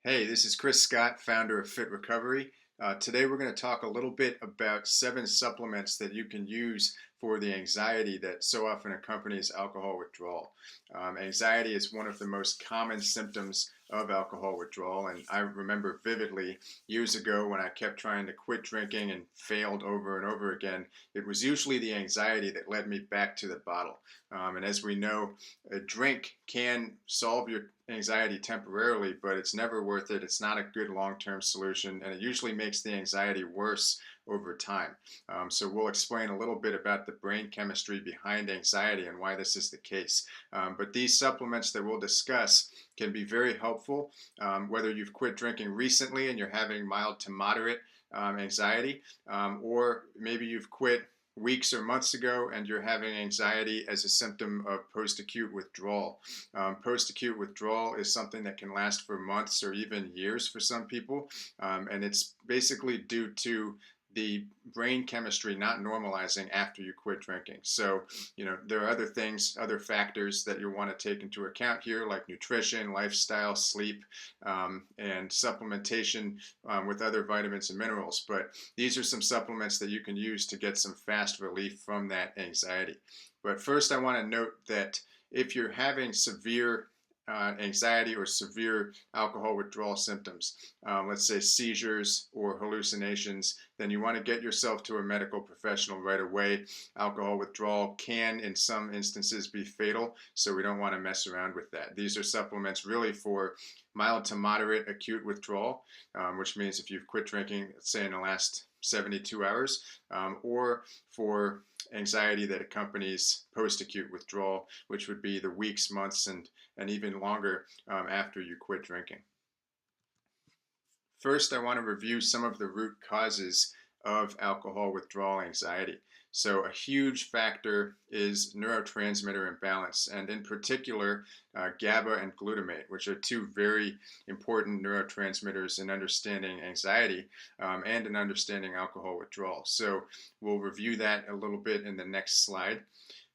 Hey, this is Chris Scott, founder of Fit Recovery. Today we're going to talk a little bit about 7 supplements that you can use for the anxiety that so often accompanies alcohol withdrawal. Anxiety is one of the most common symptoms of alcohol withdrawal, and I remember vividly years ago when I kept trying to quit drinking and failed over and over again. It was usually the anxiety that led me back to the bottle. And as we know, a drink can solve your anxiety temporarily, but it's never worth it. It's not a good long-term solution, and it usually makes the anxiety worse over time. So we'll explain a little bit about the brain chemistry behind anxiety and why this is the case. But these supplements that we'll discuss can be very helpful, whether you've quit drinking recently and you're having mild to moderate anxiety, or maybe you've quit weeks or months ago and you're having anxiety as a symptom of post-acute withdrawal. Post-acute withdrawal is something that can last for months or even years for some people, and it's basically due to the brain chemistry not normalizing after you quit drinking. So, there are other things, other factors that you want to take into account here, like nutrition, lifestyle, sleep, and supplementation with other vitamins and minerals. But these are some supplements that you can use to get some fast relief from that anxiety. But first, I want to note that if you're having severe anxiety or severe alcohol withdrawal symptoms, let's say seizures or hallucinations, then you want to get yourself to a medical professional right away. Alcohol withdrawal can, in some instances, be fatal, so we don't want to mess around with that. These are supplements really for mild to moderate acute withdrawal, which means if you've quit drinking, let's say in the last 72 hours, or for anxiety that accompanies post-acute withdrawal, which would be the weeks, months, and even longer after you quit drinking. First, I want to review some of the root causes of alcohol withdrawal anxiety. So a huge factor is neurotransmitter imbalance, and in particular, GABA and glutamate, which are two very important neurotransmitters in understanding anxiety and in understanding alcohol withdrawal. So we'll review that a little bit in the next slide.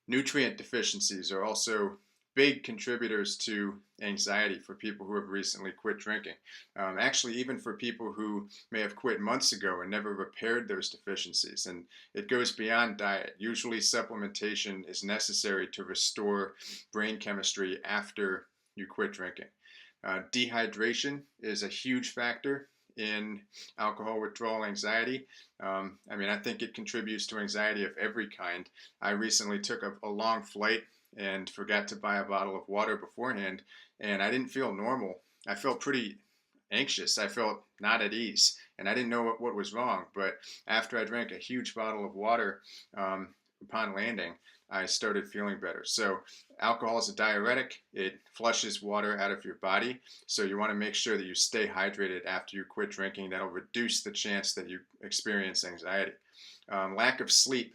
Nutrient deficiencies are also big contributors to anxiety for people who have recently quit drinking. Actually, even for people who may have quit months ago and never repaired those deficiencies. And it goes beyond diet. Usually supplementation is necessary to restore brain chemistry after you quit drinking. Dehydration is a huge factor in alcohol withdrawal anxiety. I think it contributes to anxiety of every kind. I recently took a long flight and forgot to buy a bottle of water beforehand, and I didn't feel normal. I felt pretty anxious. I felt not at ease, and I didn't know what was wrong. But after I drank a huge bottle of water upon landing, I started feeling better. So alcohol is a diuretic. It flushes water out of your body. So you want to make sure that you stay hydrated after you quit drinking. That'll reduce the chance that you experience anxiety. Lack of sleep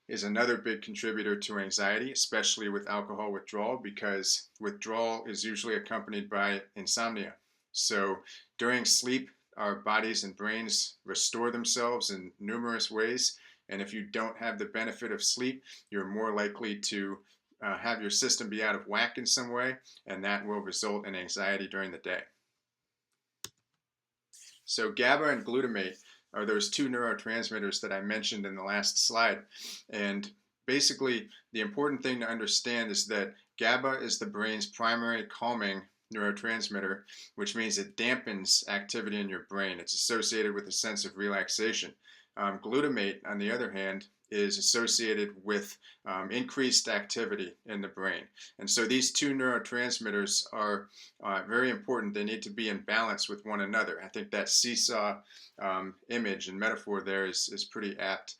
is another big contributor to anxiety, especially with alcohol withdrawal, because withdrawal is usually accompanied by insomnia. So during sleep, our bodies and brains restore themselves in numerous ways. And if you don't have the benefit of sleep, you're more likely to have your system be out of whack in some way, and that will result in anxiety during the day. So GABA and glutamate are those two neurotransmitters that I mentioned in the last slide. And basically, the important thing to understand is that GABA is the brain's primary calming neurotransmitter, which means it dampens activity in your brain. It's associated with a sense of relaxation. Glutamate, on the other hand, is associated with increased activity in the brain. And so these two neurotransmitters are very important. They need to be in balance with one another. I think that seesaw image and metaphor there is pretty apt,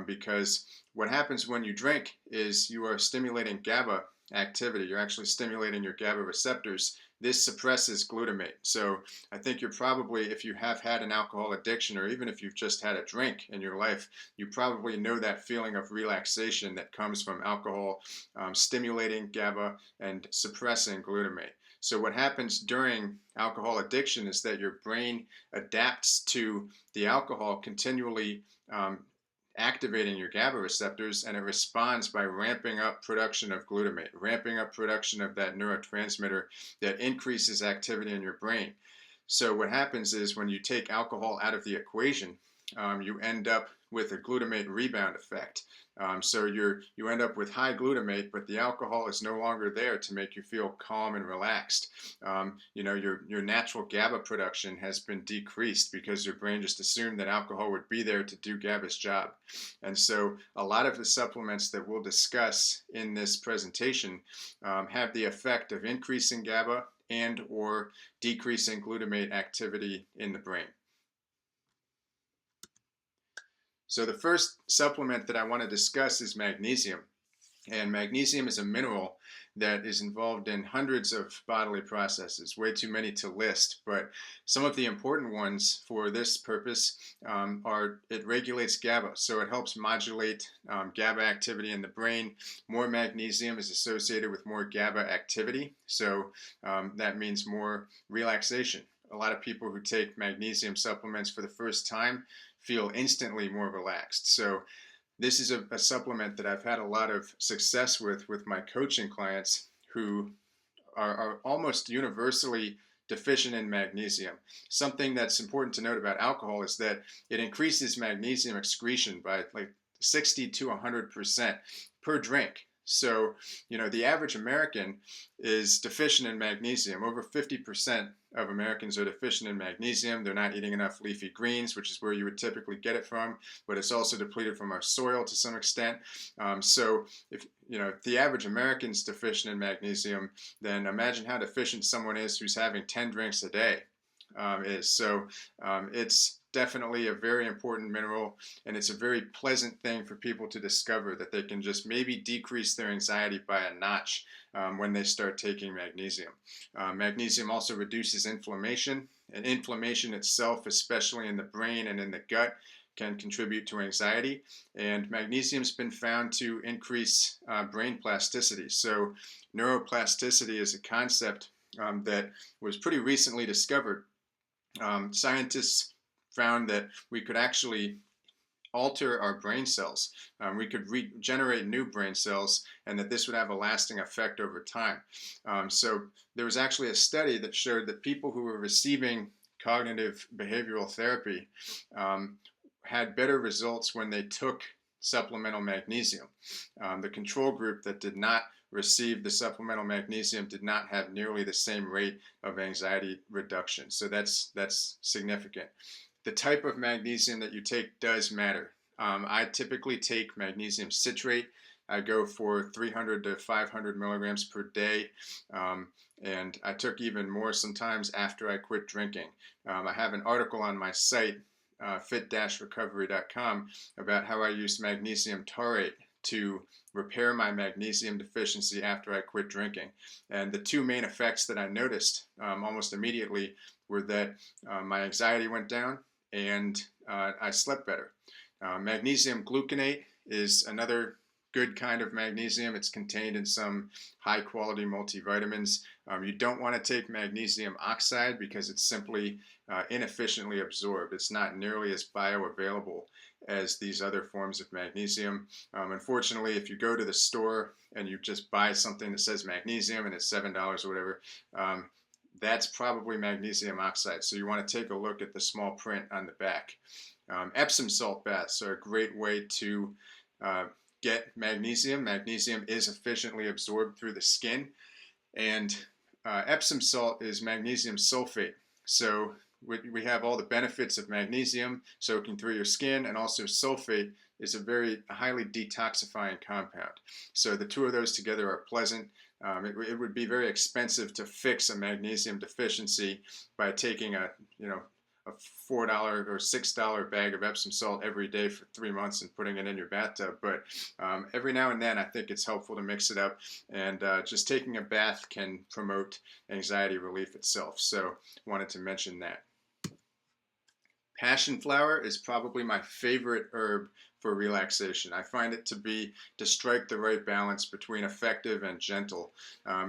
because what happens when you drink is you are stimulating GABA activity. You're actually stimulating your GABA receptors. This suppresses glutamate. So I think you're probably, if you have had an alcohol addiction, or even if you've just had a drink in your life, you probably know that feeling of relaxation that comes from alcohol stimulating GABA and suppressing glutamate. So what happens during alcohol addiction is that your brain adapts to the alcohol continually activating your GABA receptors, and it responds by ramping up production of glutamate, ramping up production of that neurotransmitter that increases activity in your brain. So what happens is when you take alcohol out of the equation, you end up with a glutamate rebound effect. So you end up with high glutamate, but the alcohol is no longer there to make you feel calm and relaxed. Your natural GABA production has been decreased because your brain just assumed that alcohol would be there to do GABA's job. And so a lot of the supplements that we'll discuss in this presentation have the effect of increasing GABA and or decreasing glutamate activity in the brain. So the first supplement that I want to discuss is magnesium. And magnesium is a mineral that is involved in hundreds of bodily processes, way too many to list, but some of the important ones for this purpose are it regulates GABA, so it helps modulate GABA activity in the brain. More magnesium is associated with more GABA activity, so that means more relaxation. A lot of people who take magnesium supplements for the first time feel instantly more relaxed. So this is a supplement that I've had a lot of success with my coaching clients who are almost universally deficient in magnesium. Something that's important to note about alcohol is that it increases magnesium excretion by like 60 to 100% per drink. So, the average American is deficient in magnesium. Over 50% of Americans are deficient in magnesium. They're not eating enough leafy greens, which is where you would typically get it from, but it's also depleted from our soil to some extent. So if the average American's deficient in magnesium, then imagine how deficient someone is who's having 10 drinks a day is. So it's definitely a very important mineral, and it's a very pleasant thing for people to discover that they can just maybe decrease their anxiety by a notch when they start taking magnesium. Magnesium also reduces inflammation, and inflammation itself, especially in the brain and in the gut, can contribute to anxiety, and magnesium's been found to increase brain plasticity. So neuroplasticity is a concept that was pretty recently discovered. Scientists found that we could actually alter our brain cells. We could regenerate new brain cells, and that this would have a lasting effect over time. So there was actually a study that showed that people who were receiving cognitive behavioral therapy had better results when they took supplemental magnesium. The control group that did not receive the supplemental magnesium did not have nearly the same rate of anxiety reduction. So that's significant. The type of magnesium that you take does matter. I typically take magnesium citrate. I go for 300 to 500 milligrams per day, and I took even more sometimes after I quit drinking. I have an article on my site, fit-recovery.com, about how I used magnesium taurate to repair my magnesium deficiency after I quit drinking. And the two main effects that I noticed almost immediately were that my anxiety went down and I slept better. Magnesium glutamate is another good kind of magnesium. It's contained in some high quality multivitamins. You don't want to take magnesium oxide because it's simply inefficiently absorbed. It's not nearly as bioavailable as these other forms of magnesium. Unfortunately, if you go to the store and you just buy something that says magnesium and it's $7 or whatever, that's probably magnesium oxide. So you want to take a look at the small print on the back. Epsom salt baths are a great way to get magnesium. Magnesium is efficiently absorbed through the skin, and Epsom salt is magnesium sulfate. So we have all the benefits of magnesium soaking through your skin, and also sulfate is a very highly detoxifying compound. So the two of those together are pleasant. It would be very expensive to fix a magnesium deficiency by taking a $4 or $6 bag of Epsom salt every day for 3 months and putting it in your bathtub. But every now and then, I think it's helpful to mix it up, and just taking a bath can promote anxiety relief itself. So wanted to mention that. Passionflower is probably my favorite herb for relaxation. I find it to strike the right balance between effective and gentle.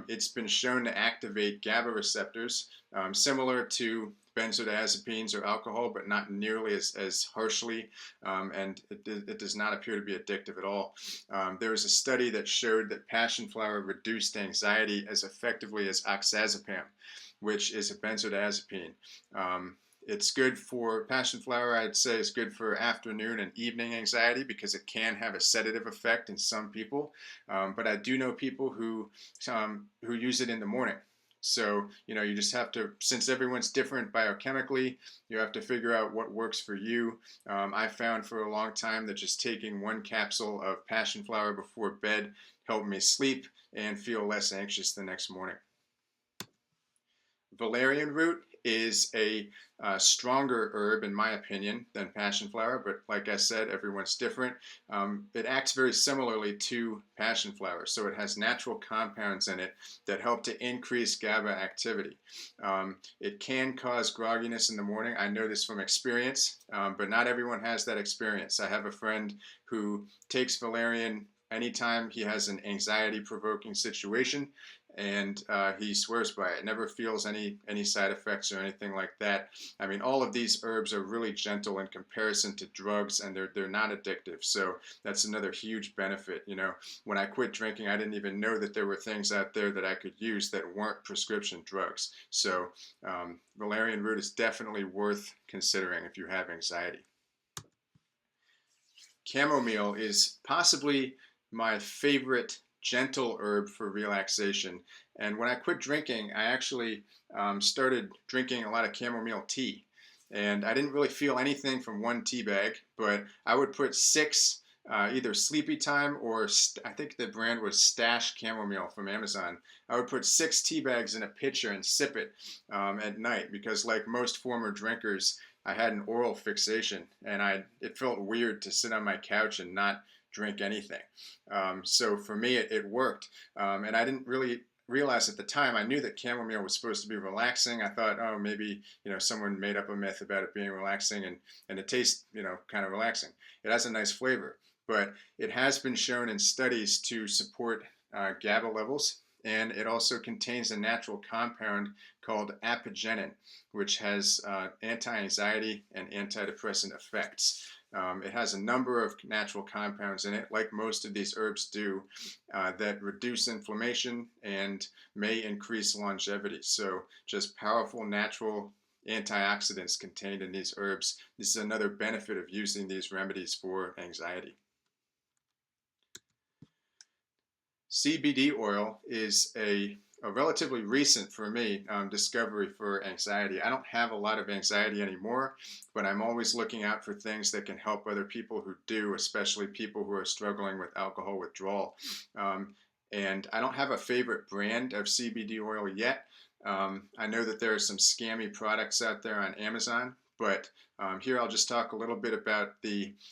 It's been shown to activate GABA receptors, similar to benzodiazepines or alcohol, but not nearly as harshly, and it does not appear to be addictive at all. There was a study that showed that passionflower reduced anxiety as effectively as oxazepam. which is a benzodiazepine. It's good for Passionflower. I'd say it's good for afternoon and evening anxiety because it can have a sedative effect in some people. But I do know people who use it in the morning. So, you just have to, since everyone's different biochemically, you have to figure out what works for you. I found for a long time that just taking one capsule of Passionflower before bed helped me sleep and feel less anxious the next morning. Valerian root is a stronger herb, in my opinion, than passionflower, but like I said, everyone's different. It acts very similarly to passionflower, so it has natural compounds in it that help to increase GABA activity. It can cause grogginess in the morning. I know this from experience, but not everyone has that experience. I have a friend who takes valerian anytime he has an anxiety-provoking situation, and he swears by it. Never feels any side effects or anything like that. I mean, all of these herbs are really gentle in comparison to drugs, and they're not addictive. So that's another huge benefit. When I quit drinking, I didn't even know that there were things out there that I could use that weren't prescription drugs. So valerian root is definitely worth considering if you have anxiety. Chamomile is possibly my favorite gentle herb for relaxation. And when I quit drinking, I actually started drinking a lot of chamomile tea. And I didn't really feel anything from one tea bag, but I would put 6 either Sleepy Time or I think the brand was Stash Chamomile from Amazon. I would put 6 tea bags in a pitcher and sip it at night because, like most former drinkers, I had an oral fixation, and it felt weird to sit on my couch and not drink anything. So for me, it worked. And I didn't really realize at the time. I knew that chamomile was supposed to be relaxing. I thought, oh, maybe, someone made up a myth about it being relaxing, and it tastes, kind of relaxing. It has a nice flavor, but it has been shown in studies to support GABA levels. And it also contains a natural compound called apigenin, which has anti-anxiety and antidepressant effects. It has a number of natural compounds in it, like most of these herbs do, that reduce inflammation and may increase longevity. So just powerful natural antioxidants contained in these herbs. This is another benefit of using these remedies for anxiety. CBD oil is a relatively recent, for me, discovery for anxiety. I don't have a lot of anxiety anymore, but I'm always looking out for things that can help other people who do, especially people who are struggling with alcohol withdrawal. And I don't have a favorite brand of CBD oil yet. I know that there are some scammy products out there on Amazon, but here I'll just talk a little bit about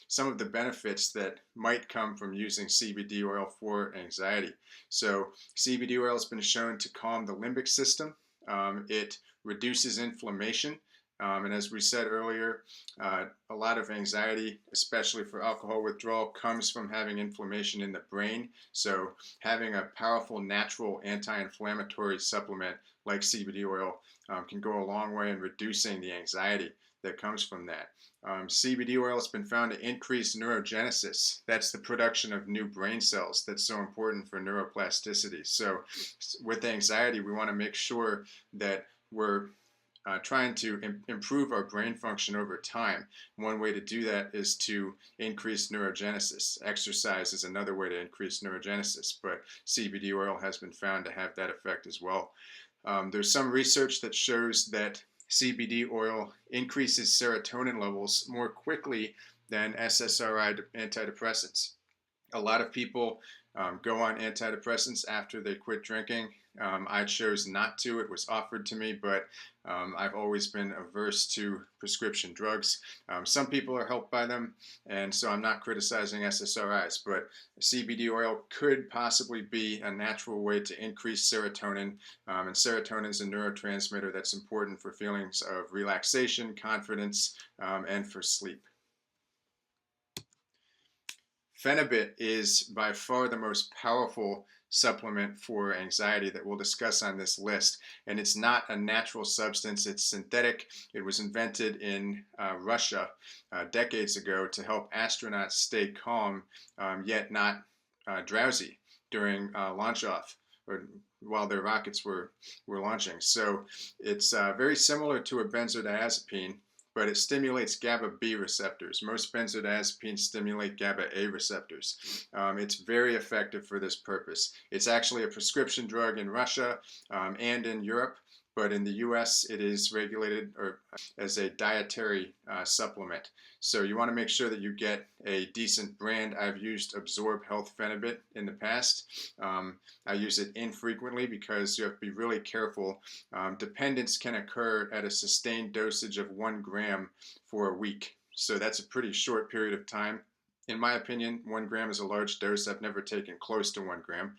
some of the benefits that might come from using CBD oil for anxiety. So CBD oil has been shown to calm the limbic system. It reduces inflammation. And as we said earlier, a lot of anxiety, especially for alcohol withdrawal, comes from having inflammation in the brain. So having a powerful natural anti-inflammatory supplement like CBD oil can go a long way in reducing the anxiety that comes from that. CBD oil has been found to increase neurogenesis. That's the production of new brain cells that's so important for neuroplasticity. So with anxiety, we want to make sure that we're trying to improve our brain function over time. One way to do that is to increase neurogenesis. Exercise is another way to increase neurogenesis, but CBD oil has been found to have that effect as well. There's some research that shows that CBD oil increases serotonin levels more quickly than SSRI antidepressants. A lot of people go on antidepressants after they quit drinking. I chose not to. It was offered to me, but I've always been averse to prescription drugs. Some people are helped by them, and so I'm not criticizing SSRIs, but CBD oil could possibly be a natural way to increase serotonin, and serotonin is a neurotransmitter that's important for feelings of relaxation, confidence, and for sleep. Phenibut is by far the most powerful supplement for anxiety that we'll discuss on this list. And it's not a natural substance, it's synthetic. It was invented in Russia decades ago to help astronauts stay calm yet not drowsy during launch off or while their rockets were launching. So it's very similar to a benzodiazepine, but it stimulates GABA B receptors. Most benzodiazepines stimulate GABA A receptors. It's very effective for this purpose. It's actually a prescription drug in Russia and in Europe, but in the US it is regulated as a dietary supplement. So you want to make sure that you get a decent brand. I've used Absorb Health Phenibut in the past. I use it infrequently because you have to be really careful. Dependence can occur at a sustained dosage of 1 gram for a week. So that's a pretty short period of time. In my opinion, 1 gram is a large dose. I've never taken close to 1 gram,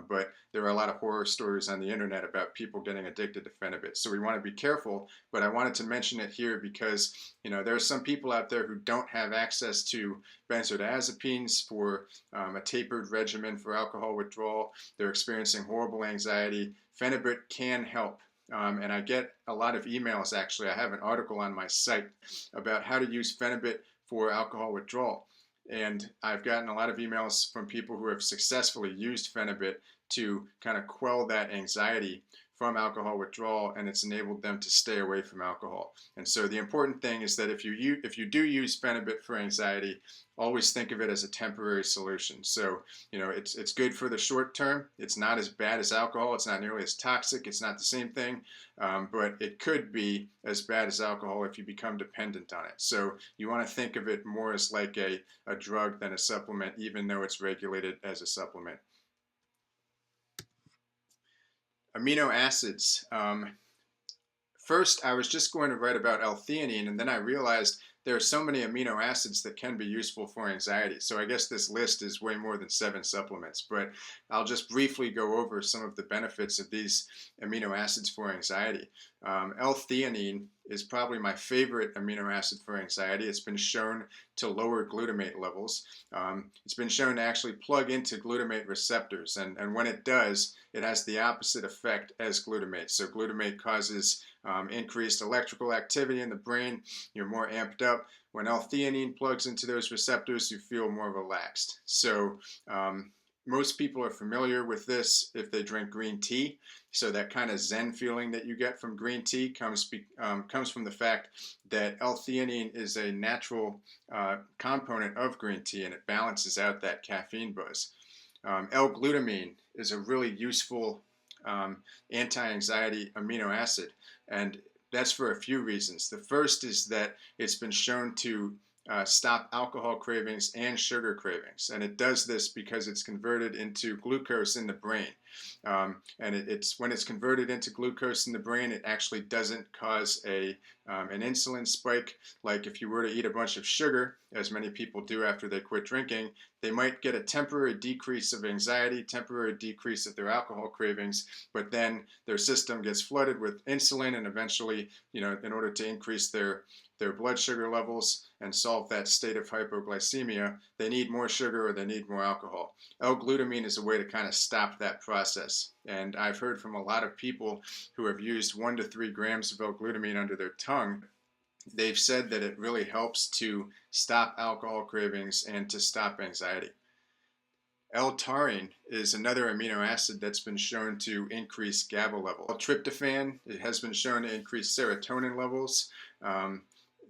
but there are a lot of horror stories on the internet about people getting addicted to Phenibut. So we want to be careful, but I wanted to mention it here because, you know, there are some people out there who don't have access to benzodiazepines for a tapered regimen for alcohol withdrawal. They're experiencing horrible anxiety. Phenibut can help. And I get a lot of emails, actually. I have an article on my site about how to use Phenibut for alcohol withdrawal. And I've gotten a lot of emails from people who have successfully used Phenibut to kind of quell that anxiety from alcohol withdrawal, and it's enabled them to stay away from alcohol. And so the important thing is that if you do use Phenibut for anxiety, always think of it as a temporary solution. So, you know, it's good for the short term. It's not as bad as alcohol. It's not nearly as toxic. It's not the same thing, but it could be as bad as alcohol if you become dependent on it. So you want to think of it more as like a drug than a supplement, even though it's regulated as a supplement. Amino acids. First, I was just going to write about L-theanine, and then I realized there are so many amino acids that can be useful for anxiety. So I guess this list is way more than 7 supplements, but I'll just briefly go over some of the benefits of these amino acids for anxiety. L-theanine is probably my favorite amino acid for anxiety. It's been shown to lower glutamate levels. It's been shown to actually plug into glutamate receptors, and when it does, it has the opposite effect as glutamate. So glutamate causes increased electrical activity in the brain. You're more amped up. When L-theanine plugs into those receptors, you feel more relaxed. So most people are familiar with this if they drink green tea. So that kind of zen feeling that you get from green tea comes from the fact that L-theanine is a natural component of green tea, and it balances out that caffeine buzz. L-glutamine is a really useful anti-anxiety amino acid, and that's for a few reasons. The first is that it's been shown to stop alcohol cravings and sugar cravings, and it does this because it's converted into glucose in the brain. And it's when it's converted into glucose in the brain, it actually doesn't cause an insulin spike. Like if you were to eat a bunch of sugar, as many people do after they quit drinking, they might get a temporary decrease of anxiety, temporary decrease of their alcohol cravings, but then their system gets flooded with insulin, and eventually, you know, in order to increase their blood sugar levels and solve that state of hypoglycemia, they need more sugar or they need more alcohol. L-glutamine is a way to kind of stop that process. And I've heard from a lot of people who have used 1 to 3 grams of L-glutamine under their tongue. They've said that it really helps to stop alcohol cravings and to stop anxiety. L-taurine is another amino acid that's been shown to increase GABA levels. Tryptophan, it has been shown to increase serotonin levels.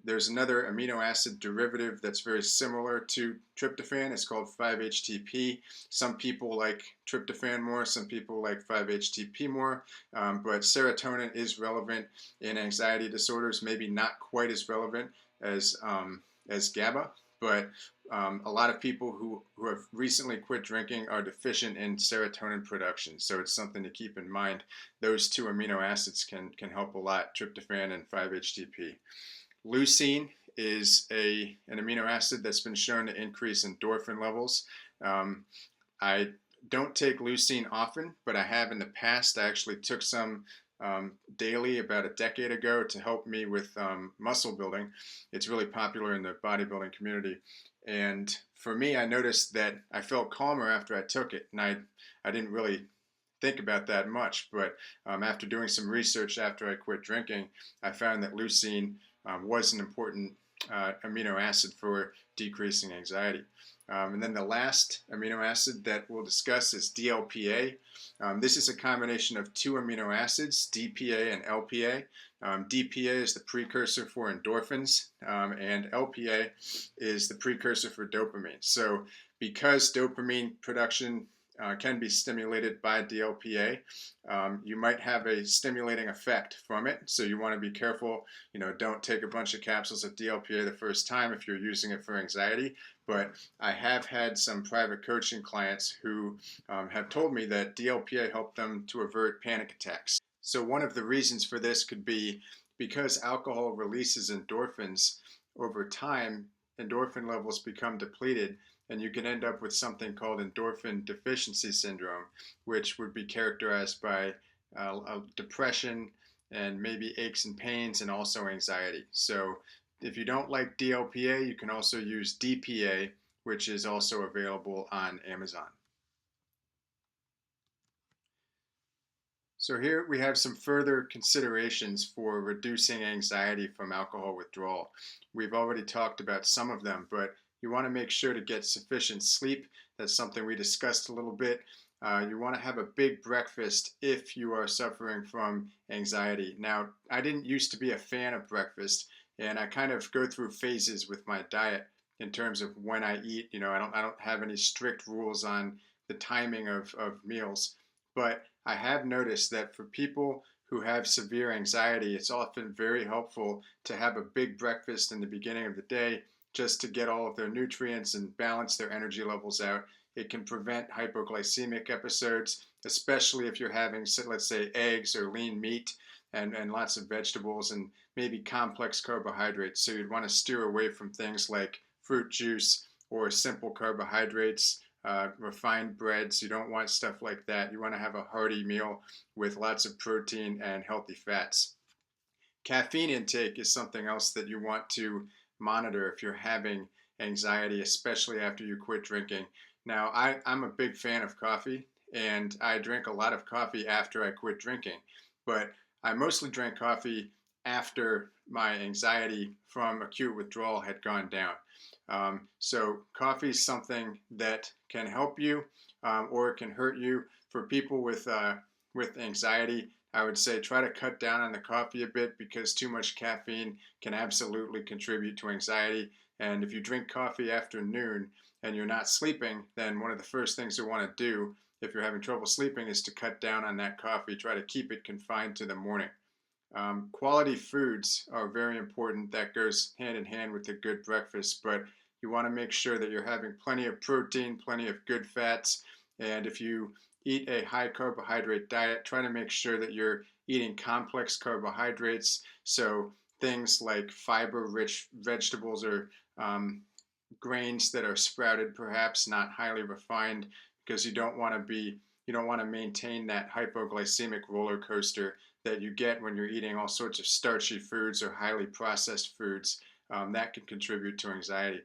There's another amino acid derivative that's very similar to tryptophan. It's called 5-HTP. Some people like tryptophan more, some people like 5-HTP more, but serotonin is relevant in anxiety disorders, maybe not quite as relevant as GABA, but a lot of people who have recently quit drinking are deficient in serotonin production, so it's something to keep in mind. Those 2 amino acids can help a lot, tryptophan and 5-HTP. Leucine is an amino acid that's been shown to increase endorphin levels. I don't take leucine often, but I have in the past. I actually took some daily about a decade ago to help me with muscle building. It's really popular in the bodybuilding community. And for me, I noticed that I felt calmer after I took it. And I didn't really think about that much, but after doing some research after I quit drinking, I found that leucine was an important amino acid for decreasing anxiety. And then the last amino acid that we'll discuss is DLPA. This is a combination of two amino acids, DPA and LPA. DPA is the precursor for endorphins, and LPA is the precursor for dopamine. So because dopamine production can be stimulated by DLPA, you might have a stimulating effect from it. So you want to be careful, don't take a bunch of capsules of DLPA the first time if you're using it for anxiety. But I have had some private coaching clients who have told me that DLPA helped them to avert panic attacks. So one of the reasons for this could be because alcohol releases endorphins. Over time, endorphin levels become depleted, and you can end up with something called endorphin deficiency syndrome, which would be characterized by depression and maybe aches and pains and also anxiety. So if you don't like DLPA, you can also use DPA, which is also available on Amazon. So here we have some further considerations for reducing anxiety from alcohol withdrawal. We've already talked about some of them, but you want to make sure to get sufficient sleep. That's something we discussed a little bit. You want to have a big breakfast if you are suffering from anxiety. Now, I didn't used to be a fan of breakfast, and I kind of go through phases with my diet in terms of when I eat. I don't have any strict rules on the timing of meals, but I have noticed that for people who have severe anxiety, it's often very helpful to have a big breakfast in the beginning of the day just to get all of their nutrients and balance their energy levels out. It can prevent hypoglycemic episodes, especially if you're having, let's say, eggs or lean meat and lots of vegetables and maybe complex carbohydrates. So you'd want to steer away from things like fruit juice or simple carbohydrates, refined breads. You don't want stuff like that. You want to have a hearty meal with lots of protein and healthy fats. Caffeine intake is something else that you want to monitor if you're having anxiety, especially after you quit drinking. Now, I'm a big fan of coffee, and I drink a lot of coffee after I quit drinking, but I mostly drank coffee after my anxiety from acute withdrawal had gone down. So coffee is something that can help you or it can hurt you. For people with anxiety, I would say try to cut down on the coffee a bit because too much caffeine can absolutely contribute to anxiety. And if you drink coffee after noon and you're not sleeping, then one of the first things you want to do if you're having trouble sleeping is to cut down on that coffee. Try to keep it confined to the morning. Quality foods are very important. That goes hand in hand with a good breakfast, but you want to make sure that you're having plenty of protein, plenty of good fats, and if you eat a high carbohydrate diet, try to make sure that you're eating complex carbohydrates, so things like fiber-rich vegetables or grains that are sprouted, perhaps not highly refined, because you don't want to maintain that hypoglycemic roller coaster that you get when you're eating all sorts of starchy foods or highly processed foods. That can contribute to anxiety.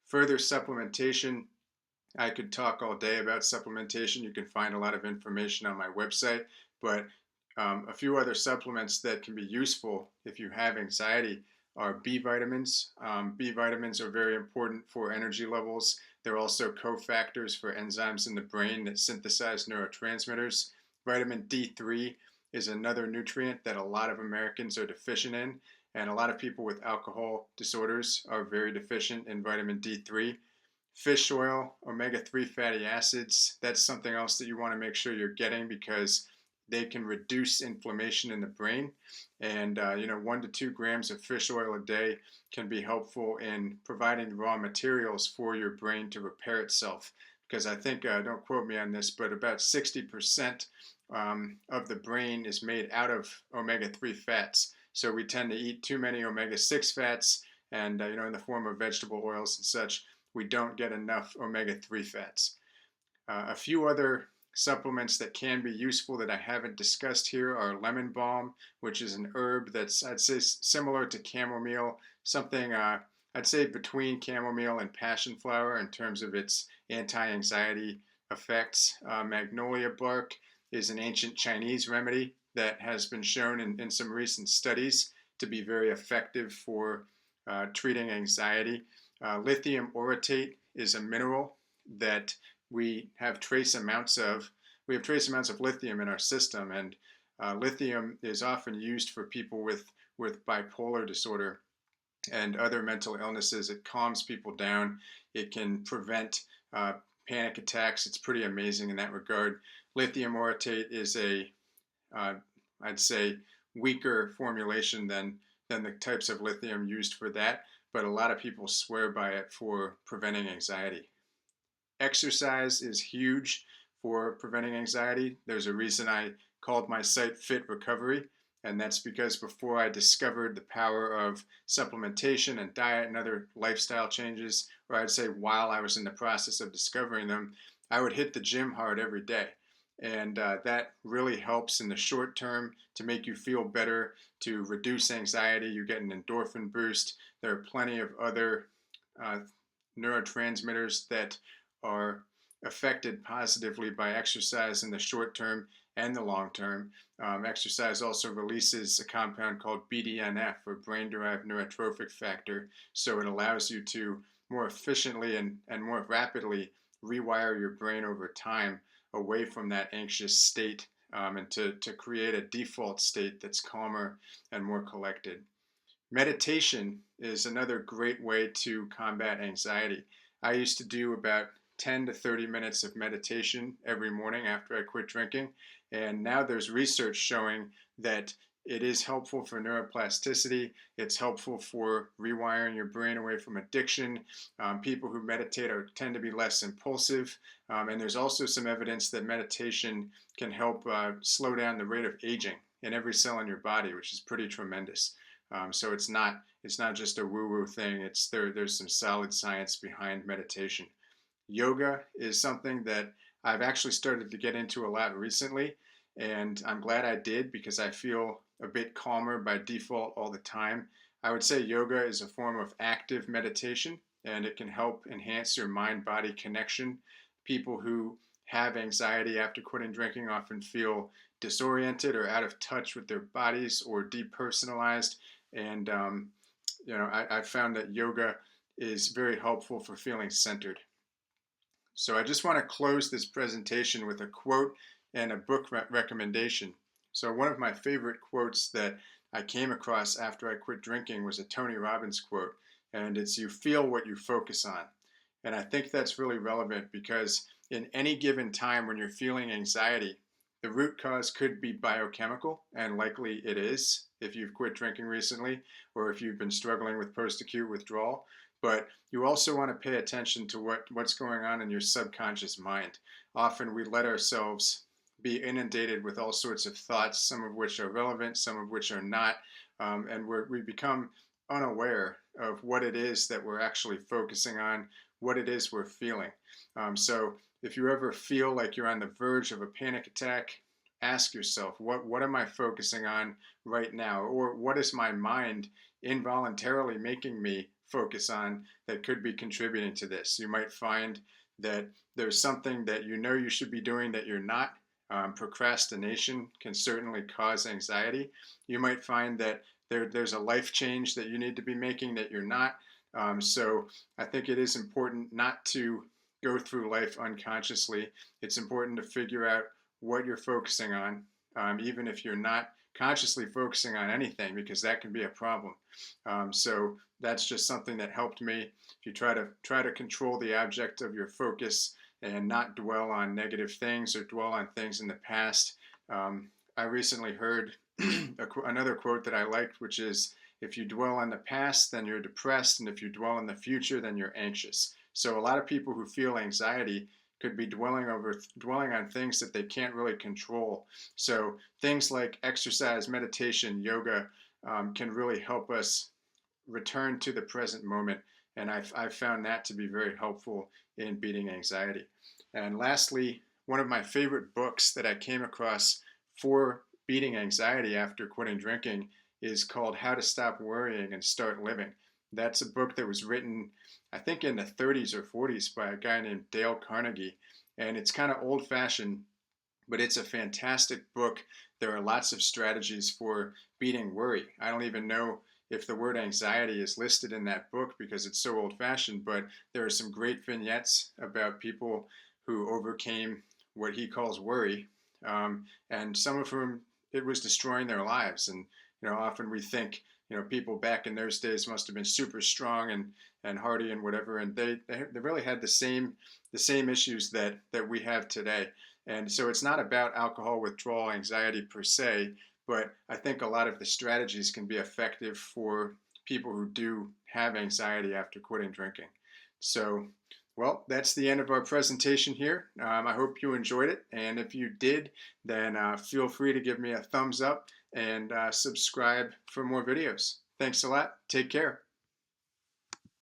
Further supplementation, I could talk all day about supplementation. You can find a lot of information on my website, but a few other supplements that can be useful if you have anxiety are B vitamins. B vitamins are very important for energy levels. They're also cofactors for enzymes in the brain that synthesize neurotransmitters. Vitamin D3 is another nutrient that a lot of Americans are deficient in, and a lot of people with alcohol disorders are very deficient in vitamin D3. Fish oil, omega-3 fatty acids, that's something else that you want to make sure you're getting because they can reduce inflammation in the brain. And 1 to 2 grams of fish oil a day can be helpful in providing raw materials for your brain to repair itself. Because I think, don't quote me on this, but about 60% of the brain is made out of omega-3 fats. So we tend to eat too many omega-6 fats, and in the form of vegetable oils and such, we don't get enough omega-3 fats. A few other supplements that can be useful that I haven't discussed here are lemon balm, which is an herb that's, I'd say, similar to chamomile, something I'd say between chamomile and passionflower in terms of its anti-anxiety effects. Magnolia bark is an ancient Chinese remedy that has been shown in some recent studies to be very effective for treating anxiety. Lithium orotate is a mineral that we have trace amounts of. We have trace amounts of lithium in our system, and lithium is often used for people with bipolar disorder and other mental illnesses. It calms people down. It can prevent panic attacks. It's pretty amazing in that regard. Lithium orotate is I'd say, weaker formulation than the types of lithium used for that, but a lot of people swear by it for preventing anxiety. Exercise is huge for preventing anxiety. There's a reason I called my site Fit Recovery, and that's because before I discovered the power of supplementation and diet and other lifestyle changes, or I'd say while I was in the process of discovering them, I would hit the gym hard every day. And that really helps in the short term to make you feel better, to reduce anxiety. You get an endorphin boost. There are plenty of other neurotransmitters that are affected positively by exercise in the short term and the long term. Exercise also releases a compound called BDNF, or brain-derived neurotrophic factor, so it allows you to more efficiently and more rapidly rewire your brain over time away from that anxious state and to create a default state that's calmer and more collected. Meditation is another great way to combat anxiety. I used to do about 10 to 30 minutes of meditation every morning after I quit drinking, and now there's research showing that it is helpful for neuroplasticity. It's helpful for rewiring your brain away from addiction. People who meditate tend to be less impulsive. And there's also some evidence that meditation can help slow down the rate of aging in every cell in your body, which is pretty tremendous. So it's not just a woo-woo thing. There's some solid science behind meditation. Yoga is something that I've actually started to get into a lot recently, and I'm glad I did because I feel a bit calmer by default all the time. I would say yoga is a form of active meditation, and it can help enhance your mind-body connection. People who have anxiety after quitting drinking often feel disoriented or out of touch with their bodies or depersonalized, and I found that yoga is very helpful for feeling centered. So I just want to close this presentation with a quote and a book recommendation. So one of my favorite quotes that I came across after I quit drinking was a Tony Robbins quote, and it's "You feel what you focus on." And I think that's really relevant because in any given time when you're feeling anxiety, the root cause could be biochemical, and likely it is if you've quit drinking recently or if you've been struggling with post-acute withdrawal. But you also want to pay attention to what's going on in your subconscious mind. Often we let ourselves be inundated with all sorts of thoughts, some of which are relevant, some of which are not, and we become unaware of what it is that we're actually focusing on, what it is we're feeling. So if you ever feel like you're on the verge of a panic attack, ask yourself, what am I focusing on right now? Or what is my mind involuntarily making me focus on that could be contributing to this? You might find that there's something that you know you should be doing that you're not. Procrastination can certainly cause anxiety. You might find that there's a life change that you need to be making that you're not. So I think it is important not to go through life unconsciously. It's important to figure out what you're focusing on, even if you're not consciously focusing on anything, because that can be a problem. So that's just something that helped me. If you try to control the object of your focus and not dwell on negative things or dwell on things in the past. I recently heard another quote that I liked, which is, "If you dwell on the past, then you're depressed, and if you dwell on the future, then you're anxious." So a lot of people who feel anxiety could be dwelling on things that they can't really control. So things like exercise, meditation, yoga can really help us return to the present moment. And I've found that to be very helpful in beating anxiety. And lastly, one of my favorite books that I came across for beating anxiety after quitting drinking is called How to Stop Worrying and Start Living. That's a book that was written, I think, in the 30s or 40s by a guy named Dale Carnegie. And it's kind of old-fashioned, but it's a fantastic book. There are lots of strategies for beating worry. I don't even know if the word anxiety is listed in that book because it's so old-fashioned, but there are some great vignettes about people who overcame what he calls worry, and some of whom it was destroying their lives. And often we think people back in those days must have been super strong and hardy and whatever, and they really had the same issues that we have today. And so it's not about alcohol withdrawal anxiety per se, but I think a lot of the strategies can be effective for people who do have anxiety after quitting drinking. So, well, that's the end of our presentation here. I hope you enjoyed it. And if you did, then feel free to give me a thumbs up and subscribe for more videos. Thanks a lot. Take care.